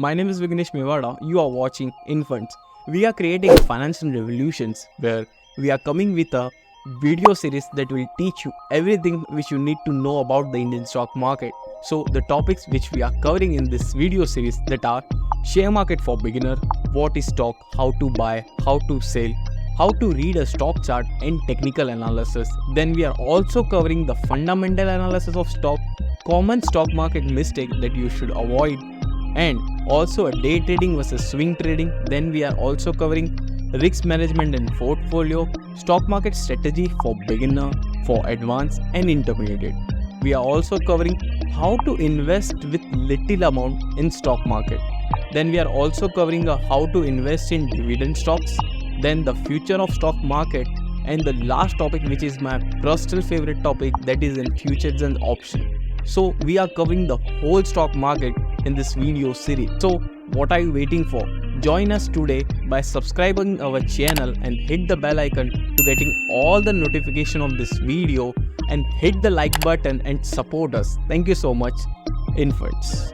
My name is Vignesh Mewada. You are watching Infants. We are creating financial revolutions where we are coming with a video series that will teach you everything which you need to know about the Indian stock market. So the topics which we are covering in this video series that are share market for beginner, what is stock, how to buy, how to sell, how to read a stock chart and technical analysis. Then we are also covering the fundamental analysis of stock, common stock market mistake that you should avoid, and also a day trading versus swing trading. Then we are also covering risk management and portfolio, stock market strategy for beginner, for advanced and intermediate. We are also covering how to invest with little amount in stock market. Then we are also covering how to invest in dividend stocks, then the future of stock market, and the last topic which is my personal favorite topic, that is in futures and options. So we are covering the whole stock market in this video series. So what are you waiting for? Join us today by subscribing our channel and hit the bell icon to getting all the notification of this video, and hit the like button and support us. Thank you so much, Infants.